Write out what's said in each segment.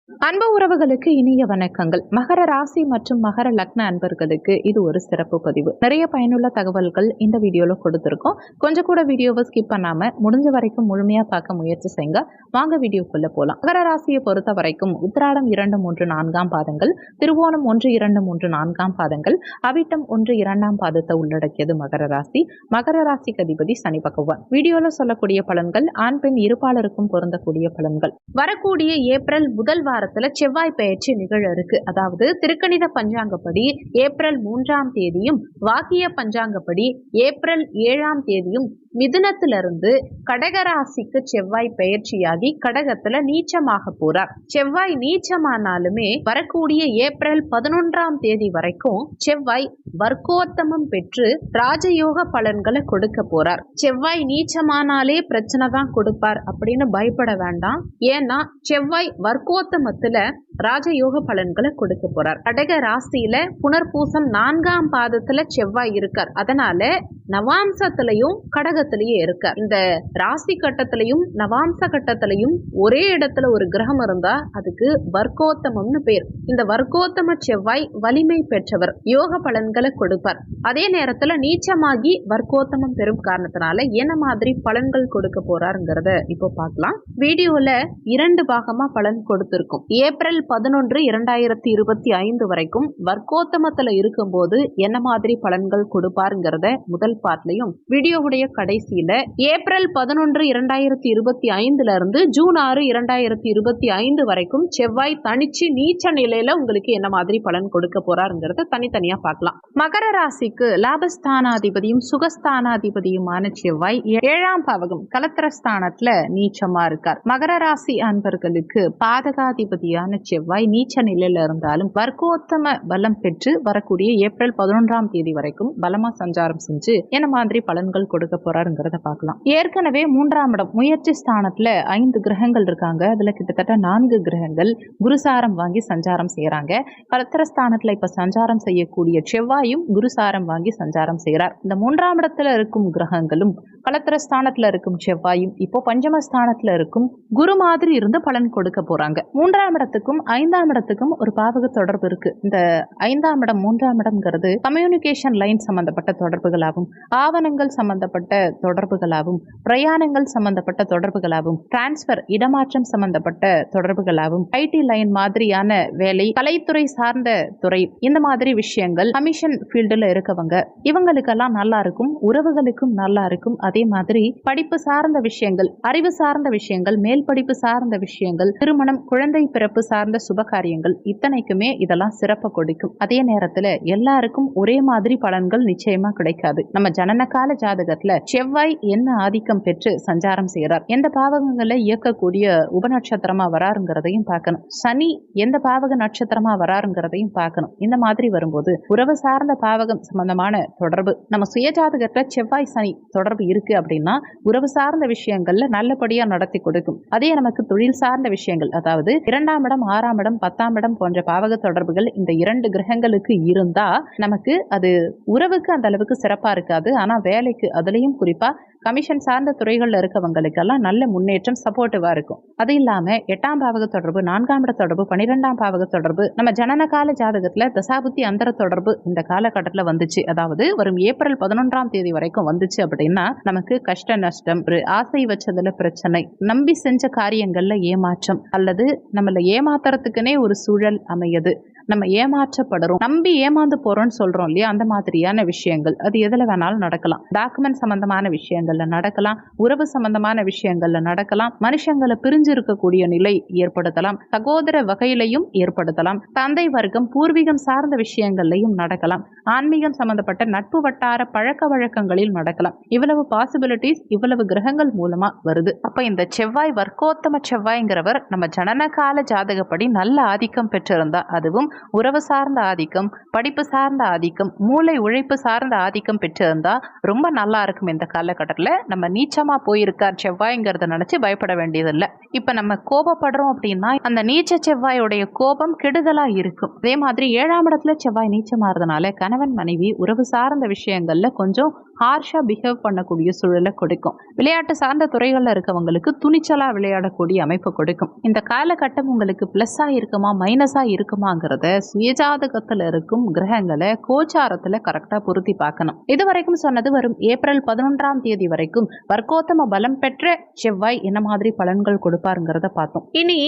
அன்பு உறவுகளுக்கு இனிய வணக்கங்கள். மகர ராசி மற்றும் மகர லக்ன அன்பர்களுக்கு இது ஒரு சிறப்பு பதிவு. நிறைய பயனுள்ள தகவல்கள் இந்த வீடியோல கொடுத்துருக்கோம். கொஞ்சம் கூட வீடியோவை ஸ்கிப் பண்ணாம முடிஞ்ச வரைக்கும் முழுமையா பார்க்க முயற்சி செய்யுங்க. வாங்க வீடியோக்குள்ள போலாம். மகர ராசியை பொறுத்த வரைக்கும் உத்திராடம் 2, 3, 4 பாதங்கள், திருவோணம் 1, 2, 3, 4 பாதங்கள், அவிட்டம் 1, 2 பாதத்தை உள்ளடக்கியது மகர ராசி. மகர ராசிக்கு அதிபதி சனி பகவான். வீடியோல சொல்லக்கூடிய பலன்கள் ஆண் பெண் இருபாலருக்கும் பொருந்தக்கூடிய பலன்கள். வரக்கூடிய ஏப்ரல் முதல் வாரத்துல செவ்வாய் பெயர்ச்சி நிகழ இருக்கு. அதாவது திருக்கணித பஞ்சாங்கப்படி ஏப்ரல் 3ஆம் தேதியும் வாக்கிய பஞ்சாங்கப்படி ஏப்ரல் 7ஆம் தேதியும் மிதுனத்திலிருந்து கடகராசிக்கு செவ்வாய் பெயர்ச்சியாகி கடகத்துல நீச்சமாக போறார். செவ்வாய் நீச்சமானாலுமே வரக்கூடிய ஏப்ரல் 11ஆம் தேதி வரைக்கும் செவ்வாய் வர்க்கோத்தமம் பெற்று ராஜயோக பலன்களை கொடுக்க போறார். செவ்வாய் நீச்சமானாலே பிரச்சனை தான் கொடுப்பார் அப்படின்னு பயப்பட வேண்டாம். ஏன்னா செவ்வாய் வர்க்கோத்தமத்துல ராஜயோக பலன்களை கொடுக்க போறார். கடக ராசியில புனர்பூசம் 4ஆம் பாதத்துல செவ்வாய் இருக்கார். அதனால நவாம்சத்திலையும் கடகத்திலேயே இருக்கார். இந்த ராசி கட்டத்திலையும் நவாம்ச கட்டத்திலையும் ஒரே இடத்துல ஒரு கிரகம் இருந்தா அதுக்கு வர்க்கோத்தமம்னு பேர். இந்த வர்க்கோத்தம செவ்வாய் வலிமை பெற்றவர், யோக பலன்களை கொடுப்பார். அதே நேரத்துல நீச்சமாகி வர்க்கோத்தமம் பெறும் காரணத்தினால என்ன மாதிரி பலன்கள் கொடுக்க போறாருங்கிறத இப்போ பார்க்கலாம். வீடியோல 2 பாகமா பலன் கொடுத்திருக்கும். ஏப்ரல் 11, 2025 வரைக்கும் வர்க்கோத்தமத்துல இருக்கும்போது என்ன மாதிரி பலன்கள் கொடுப்பாருங்கிறத முதல் பார்ட்லயும், வீடியோவுடைய கடைசியில ஏப்ரல் 11, 2025 இருந்து ஜூன் 6, 2025 வரைக்கும் செவ்வாய் தனிச்சு நீச்ச நிலையில உங்களுக்கு என்ன மாதிரி பலன் கொடுக்க போறாருங்கிறத தனித்தனியா பார்க்கலாம். மகர ராசிக்கு லாபஸ்தானாதிபதியும் சுகஸ்தானாதிபதியுமான செவ்வாய் 7ஆம் பாவகம் கலத்திரஸ்தானத்துல நீச்சமா இருக்கார். மகர ராசி அன்பர்களுக்கு பாதகாதிபதியான செவ்வாய் நீச்ச நிலையில இருந்தாலும் வர்க்கோத்தம பலம் பெற்று வரக்கூடிய ஏப்ரல் 11ஆம் தேதி வரைக்கும் பலமா சஞ்சாரம் செஞ்சு என்ன மாதிரி பலன்கள் கொடுக்க போறாருங்கிறத பார்க்கலாம். ஏற்கனவே 3ஆம் இடம் முயற்சி ஸ்தானத்துல 5 கிரகங்கள் இருக்காங்க. அதுல கிட்டத்தட்ட 4 கிரகங்கள் குருசாரம் வாங்கி சஞ்சாரம் செய்யறாங்க. கலத்திரஸ்தானத்துல இப்ப சஞ்சாரம் செய்யக்கூடிய செவ்வாயும் குருசாரம் வாங்கி சஞ்சாரம் செய்யறார். இந்த 3ஆம் இடத்துல இருக்கும் கிரகங்களும் கலத்திரஸ்தானத்துல இருக்கும் செவ்வாயும் இப்போ பஞ்சமஸ்தானத்துல இருக்கும் குரு மாதிரி இருந்து பலன் கொடுக்க போறாங்க. 3ஆம் இடத்துக்கும் 5ஆம் இடத்துக்கும் ஒரு பாவக தொடர்பு இருக்கு. இந்த 5ஆம் இடம் 3ஆம் இடம்ங்கிறது கம்யூனிகேஷன் லைன் சம்பந்தப்பட்ட தொடர்புகளாகும், ஆவணங்கள் சம்பந்தப்பட்ட தொடர்புகளாகும், பிரயாணங்கள் சம்பந்தப்பட்ட தொடர்புகளாகும், டிரான்ஸ்பர் இடமாற்றம் சம்பந்தப்பட்ட தொடர்புகளாகும், ஐடி லைன் மாதிரியான வேலை, கலைத்துறை சார்ந்த துறை, இந்த மாதிரி விஷயங்கள், கமிஷன் ஃபீல்டுல இருக்கவங்க இவங்களுக்கெல்லாம் நல்லா இருக்கும். உறவுகளுக்கும் நல்லா இருக்கும். அதே மாதிரி படிப்பு சார்ந்த விஷயங்கள், அறிவு சார்ந்த விஷயங்கள், மேல் படிப்பு சார்ந்த விஷயங்கள், திருமணம், குழந்தை பிறப்பு சார்ந்த சுபகாரியங்கள், இத்தனைக்குமே இதெல்லாம் சிறப்பு கொடுக்கும். அதே நேரத்துல எல்லாருக்கும் ஒரே மாதிரி பலன்கள் நிச்சயமா கிடைக்காது. நம்ம ஜனன கால ஜாதகத்துல செவ்வாய் என்ன ஆதிக்கம் பெற்று சஞ்சாரம் செய்யறார், எந்த பாவகங்களை இயக்கக்கூடிய உபநட்சத்திரமா வராருங்கிறதையும் பார்க்கணும். சனி எந்த பாவக நட்சத்திரமா வராருங்கிறதையும் பார்க்கணும். இந்த மாதிரி வரும்போது உறவு சார்ந்த பாவகம் சம்பந்தமான தொடர்பு, நம்ம சுய ஜாதகத்துல செவ்வாய் சனி தொடர்பு இருக்கு அப்படின்னா உறவு சார்ந்த விஷயங்கள்ல நல்லபடியா நடத்தி கொடுக்கும். அதே நமக்கு தொழில் சார்ந்த விஷயங்கள், அதாவது 2ஆம் இடம், 6ஆம் இடம், 10ஆம் இடம் போன்ற பாவக தொடர்புகள் இந்த 2 கிரகங்களுக்கு இருந்தா நமக்கு அது உறவுக்கு அந்த அளவுக்கு சிறப்பா இருக்காது. ஆனா வேலைக்கு, அதுலயும் குறிப்பா கமிஷன் சார்ந்த துறைகள்ல இருக்கவங்களுக்கெல்லாம் நல்ல முன்னேற்றம் சப்போர்ட்டிவா இருக்கும். அது இல்லாம 8ஆம் பாவக தொடர்பு, 4ஆம் இட தொடர்பு, 12ஆம் பாவக தொடர்பு, நம்ம ஜனன கால ஜாதகத்துல தசாபுத்தி அந்தர தொடர்பு இந்த காலகட்டத்துல வந்துச்சு, அதாவது வரும் ஏப்ரல் 11ஆம் தேதி வரைக்கும் வந்துச்சு அப்படின்னா நமக்கு கஷ்ட நஷ்டம், ஆசை வச்சதுல பிரச்சனை, நம்பி செஞ்ச காரியங்கள்ல ஏமாற்றம், அல்லது நம்மள ஏமாத்துறதுக்குனே ஒரு சூழல் அமையுது, நம்ம ஏமாற்றப்படுறோம், நம்பி ஏமாந்து போறோம்னு சொல்றோம் இல்லையா, அந்த மாதிரியான விஷயங்கள் அது எதுல வேணாலும் நடக்கலாம். டாக்குமெண்ட் சம்பந்தமான விஷயங்கள்ல நடக்கலாம், உறவு சம்பந்தமான விஷயங்கள்ல நடக்கலாம், மனுஷங்களை பிரிஞ்சு இருக்கக்கூடிய நிலை ஏற்படுத்தலாம், சகோதர வகையிலையும் ஏற்படுத்தலாம், தந்தை வர்க்கம் பூர்வீகம் சார்ந்த விஷயங்கள்லையும் நடக்கலாம், ஆன்மீகம் சம்பந்தப்பட்ட நட்பு வட்டார பழக்க வழக்கங்களில் நடக்கலாம். இவ்வளவு பாசிபிலிட்டிஸ் இவ்வளவு கிரகங்கள் மூலமா வருது. அப்ப இந்த செவ்வாய் வர்க்கோத்தம செவ்வாய்ங்கிறவர் நம்ம ஜனன கால ஜாதகப்படி நல்ல ஆதிக்கம் பெற்றிருந்தா, அதுவும் உறவு சார்ந்த ஆதிக்கம், படிப்பு சார்ந்த ஆதிக்கம், மூளை உழைப்பு சார்ந்த ஆதிக்கம் பெற்றிருந்தா ரொம்ப நல்லா இருக்கும். இந்த காலகட்டத்தில் நம்ம நீச்சமா போயிருக்கார் செவ்வாய்ங்கிறத நினைச்சு பயப்பட வேண்டியதில்லை. இப்ப நம்ம கோபப்படுறோம் அப்படின்னா அந்த நீச்ச செவ்வாயோடைய கோபம் கெடுதலா இருக்கும். அதே மாதிரி 7ஆம் இடத்துல செவ்வாய் நீச்சமாறதுனால கணவன் மனைவி உறவு சார்ந்த விஷயங்கள்ல கொஞ்சம் ஹார்ஷா பிஹேவ் பண்ணக்கூடிய சூழலை கொடுக்கும். விளையாட்டு சார்ந்த துறைகளில் இருக்கவங்களுக்கு துணிச்சலா விளையாடக்கூடிய அமைப்பு கொடுக்கும். இந்த காலகட்டம் உங்களுக்கு பிளஸ்ஸா இருக்குமா மைனஸா இருக்குமாங்கிறத சுயஜாதகத்துல இருக்கும் கிரகங்களை கோச்சாரத்துல கரெக்டா பொருத்தி பார்க்கணும். இதுவரைக்கும் சொன்னது வரும் ஏப்ரல் 11ஆம் தேதி வரைக்கும் வர்க்கோத்தம பலம் பெற்ற செவ்வாய் என்ன மாதிரி பலன்கள் கொடுப்பாருங்கிறத பார்த்தோம். இனி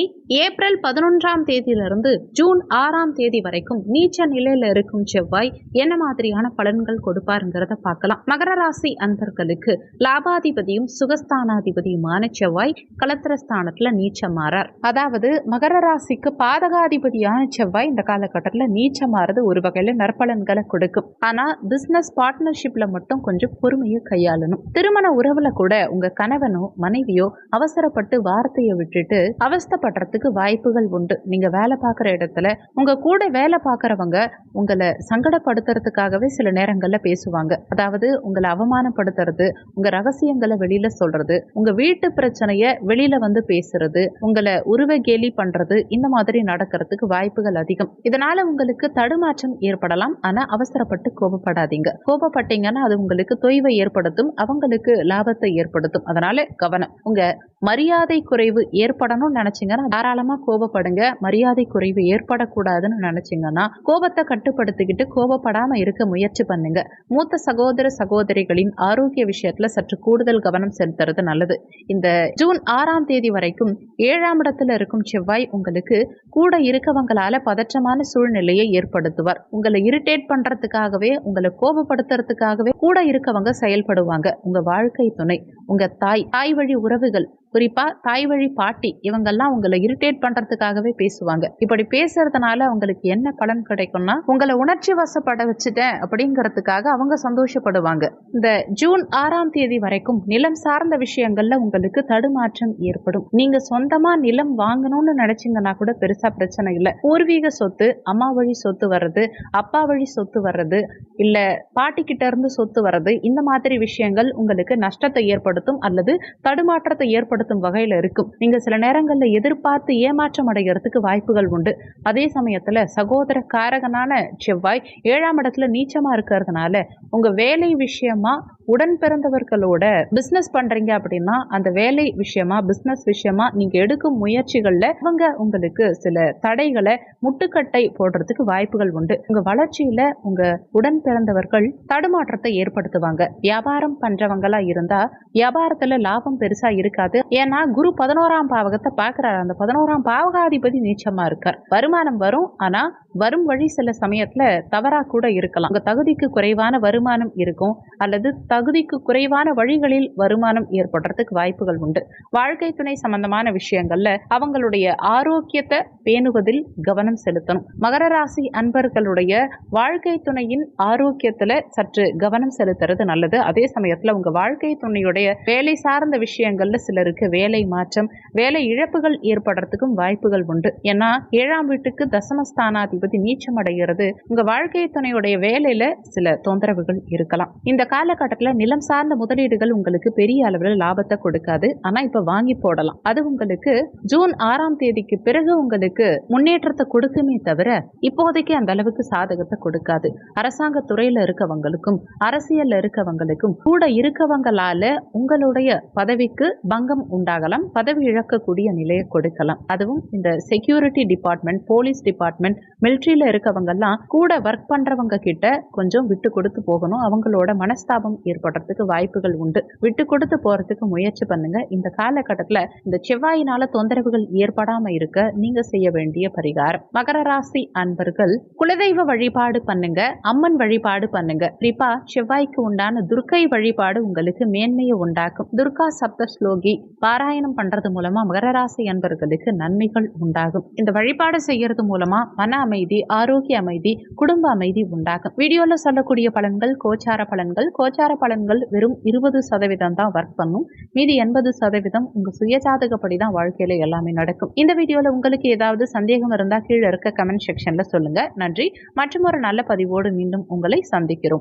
ஏப்ரல் 11ஆம் தேதியிலிருந்து ஜூன் 6ஆம் தேதி வரைக்கும் நீச்ச நிலையில இருக்கும் செவ்வாய் என்ன மாதிரியான பலன்கள் கொடுப்பாருங்கிறத பார்க்கலாம். மகர ராசி அன்பர்களுக்கு லாபாதிபதியும் சுகஸ்தானாதிபதியுமான செவ்வாய் கலத்திரஸ்தானத்துல நீச்சமாறார். அதாவது மகர ராசிக்கு பாதகாதிபதியான செவ்வாய் இந்த காலகட்டத்தில் நீச்சமாறது ஒரு வகையில நற்பலன்களை கொடுக்கும். ஆனா பிசினஸ் பார்ட்னர்ஷிப்ல மட்டும் கொஞ்சம் பொறுமையை கையாளணும். திருமண உறவுல கூட உங்க கணவனோ மனைவியோ அவசரப்பட்டு வார்த்தையை விட்டுட்டு அவஸ்தப்படுறதுக்கு வாய்ப்புகள் உண்டு. நீங்க வேலை பார்க்குற இடத்துல உங்க கூட வேலை பார்க்கறவங்க உங்களை சங்கடப்படுத்துறதுக்காகவே சில நேரங்கள்ல பேசுவாங்க. அதாவது உங்களை அவமானப்படுத்துறது, உங்க ரகசியங்களை வெளியில சொல்றது, உங்க வீட்டு பிரச்சனைய வெளியில வந்து பேசுறது, உங்களை உருவ கேலி பண்றது, இந்த மாதிரி நடக்கிறதுக்கு வாய்ப்புகள் அதிகம். இதனால உங்களுக்கு தடுமாற்றம் ஏற்படலாம். ஆனா அவசரப்பட்டு கோபப்படாதீங்க. கோபப்பட்டீங்கன்னா அது உங்களுக்கு தொய்வை ஏற்படுத்தும், அவங்களுக்கு லாபத்தை ஏற்படுத்தும். அதனால கவனம். உங்க மரியாதை குறைவு ஏற்படணும்னு நினைச்சீங்கன்னா தாராளமா கோபப்படுங்க. மரியாதை குறைவு ஏற்படக்கூடாதுன்னு நினைச்சீங்கன்னா கோபத்தை கட்டுப்படுத்திக்கிட்டு கோபப்படாம இருக்க முயற்சி பண்ணுங்க. மூத்த சகோதர சகோதரிகளின் ஆரோக்கிய விஷயத்துல சற்று கூடுதல் கவனம் செலுத்துறது நல்லது. இந்த ஜூன் 6ஆம் தேதி வரைக்கும் 7ஆம் இடத்துல இருக்கும் செவ்வாய் உங்களுக்கு கூட இருக்கவங்களால பதற்றமான சூழ்நிலையை ஏற்படுத்துவார். உங்களை இரிட்டேட் பண்றதுக்காகவே, உங்களை கோபப்படுத்துறதுக்காகவே கூட இருக்கவங்க செயல்படுவாங்க. உங்க வாழ்க்கை துணை, உங்க தாய் வழி உறவுகள், குறிப்பா தாய் வழி பாட்டி, இவங்கெல்லாம் உங்களை இரிட்டேட் பண்றதுக்காகவே பேசுவாங்க. இப்படி பேசுறதுனால உங்களுக்கு என்ன பலன் கிடைக்கும்னா, உங்களை உணர்ச்சி வசப்பட வச்சுட்டேன் அப்படிங்கிறதுக்காக அவங்க சந்தோஷப்படுவாங்க. இந்த ஜூன் 6ஆம் தேதி வரைக்கும் நிலம் சார்ந்த விஷயங்கள்ல உங்களுக்கு தடுமாற்றம் ஏற்படும். நீங்க சொந்தமா நிலம் வாங்கணும்னு நினைச்சீங்கன்னா கூட பெருசா பிரச்சனை இல்லை. பூர்வீக சொத்து, அம்மா வழி சொத்து வர்றது, அப்பா வழி சொத்து வர்றது, இல்ல பாட்டி கிட்ட இருந்து சொத்து வர்றது, இந்த மாதிரி விஷயங்கள் உங்களுக்கு நஷ்டத்தை ஏற்படுத்தும் அல்லது தடுமாற்றத்தை ஏற்படுத்தும் வகையில இருக்கும். நீங்க சில நேரங்கள்ல எதிர்பார்த்து ஏமாற்றம் அடைகிறதுக்கு வாய்ப்புகள் உண்டு. அதே சமயத்துல சகோதர காரகனான செவ்வாய் 7ஆம் இடத்துல நீச்சமா இருக்கிறதுனால உங்க வேலை விஷயமா உடன் பிறந்தவர்களோட பிசினஸ் பண்றீங்க அப்படின்னா அந்த வேலை விஷயமா பிசினஸ் விஷயமா நீங்க எடுக்கும் முயற்சிகள்ல அவங்க உங்களுக்கு சில தடைகளை முட்டுக்கட்டை போடுறதுக்கு வாய்ப்புகள் உண்டு. உங்க வளர்ச்சியில உங்க உடன் பிறந்தவர்கள் தடுமாற்றத்தை ஏற்படுத்துவாங்க. வியாபாரம் பண்றவங்களா இருந்தா வியாபாரத்துல லாபம் பெருசா இருக்காது. ஏன்னா குரு 11ஆம் பாவகத்தை பார்க்கிறார். அந்த 11ஆம் பாவகாதிபதி நீச்சமா இருக்கார். வருமானம் வரும், ஆனா வரும் வழி சில சமயத்துல தவறா கூட இருக்கலாம். உங்க தகுதிக்கு குறைவான வருமானம் இருக்கும் அல்லது தகுதிக்கு குறைவான வழிகளில் வருமானம் ஏற்படுறதுக்கு வாய்ப்புகள் உண்டு. வாழ்க்கை துணை சம்பந்தமான விஷயங்கள்ல அவங்களுடைய ஆரோக்கியத்தை பேணுவதில் கவனம் செலுத்தணும். மகர ராசி அன்பர்களுடைய வாழ்க்கை துணையின் ஆரோக்கியத்துல சற்று கவனம் செலுத்துறது நல்லது. அதே சமயத்துல உங்க வாழ்க்கை துணையுடைய வேலை சார்ந்த விஷயங்கள்ல சிலருக்கு வேலை மாற்றம், வேலை இழப்புகள் ஏற்படுறதுக்கும் வாய்ப்புகள் உண்டு. ஏன்னா 7ஆம் வீட்டுக்கு தசமஸ்தானாதிபதி நீச்சம் அடைகிறது. உங்க வாழ்க்கை துணையுடைய வேலையில சில தொந்தரவுகள் இருக்கலாம். இந்த காலகட்டத்தில் நிலம் சார்ந்த முதலீடுகள் உங்களுக்கு பெரிய அளவில் லாபத்தை கொடுக்காது. ஆனா இப்ப வாங்கி போடலாம். அது உங்களுக்கு ஜூன் 6ஆம் தேதிக்கு பிறகு உங்களுக்கு முன்னேற்றத்தை கொடுக்குமே தவிர இப்போதைக்கு அந்த அளவுக்கு சாதகத்தை கொடுக்காது. அரசாங்க துறையில இருக்கவங்களுக்கும் அரசியல்ல இருக்கவங்களுக்கும் கூட இருக்கவங்களால உங்களுடைய பதவிக்கு பங்கம் உண்டாகலாம், பதவி இழக்கக்கூடிய நிலையை கொடுக்கலாம். அதுவும் இந்த செக்யூரிட்டி டிபார்ட்மெண்ட், போலீஸ் டிபார்ட்மெண்ட், மிலிட்ரியில இருக்கவங்க எல்லாம் கூட ஒர்க் பண்றவங்க கிட்ட கொஞ்சம் விட்டு கொடுத்து போகணும். அவங்களோட மனஸ்தாபம் ஏற்படுறதுக்கு வாய்ப்புகள் உண்டு. விட்டு கொடுத்து போறதுக்கு முயற்சி பண்ணுங்க. இந்த காலகட்டத்துல இந்த செவ்வாயினால தொந்தரவுகள் ஏற்படாம இருக்க நீங்க செய்ய வேண்டிய பரிகாரம், மகர ராசி அன்பர்கள் குலதெய்வ வழிபாடு பண்ணுங்க, அம்மன் வழிபாடு பண்ணுங்க. குறிப்பா செவ்வாய்க்கு உண்டான துர்க்கை வழிபாடு உங்களுக்கு மேன்மையை உண்டாக்கும். துர்கா சப்த ஸ்லோகி பாராயணம் பண்றது மூலமா மகர ராசி அன்பர்களுக்கு நன்மைகள் உண்டாகும். இந்த வழிபாடு செய்யறது மூலமா மன அமைதி, ஆரோக்கிய அமைதி, குடும்ப அமைதி உண்டாகும். வீடியோல சொல்லக்கூடிய பலன்கள் கோச்சார பலன்கள். கோச்சார பலன்கள் வெறும் 20% தான் ஒர்க் பண்ணும். மீதி 80% உங்க சுயஜாதகப்படி தான் வாழ்க்கையில எல்லாமே நடக்கும். இந்த வீடியோல உங்களுக்கு ஏதாவது சந்தேகம் இருந்தா கீழே இருக்க கமெண்ட் செக்ஷன்ல சொல்லுங்க. நன்றி. மற்றும் ஒரு நல்ல பதிவோடு மீண்டும் உங்களை சந்திக்கிறோம்.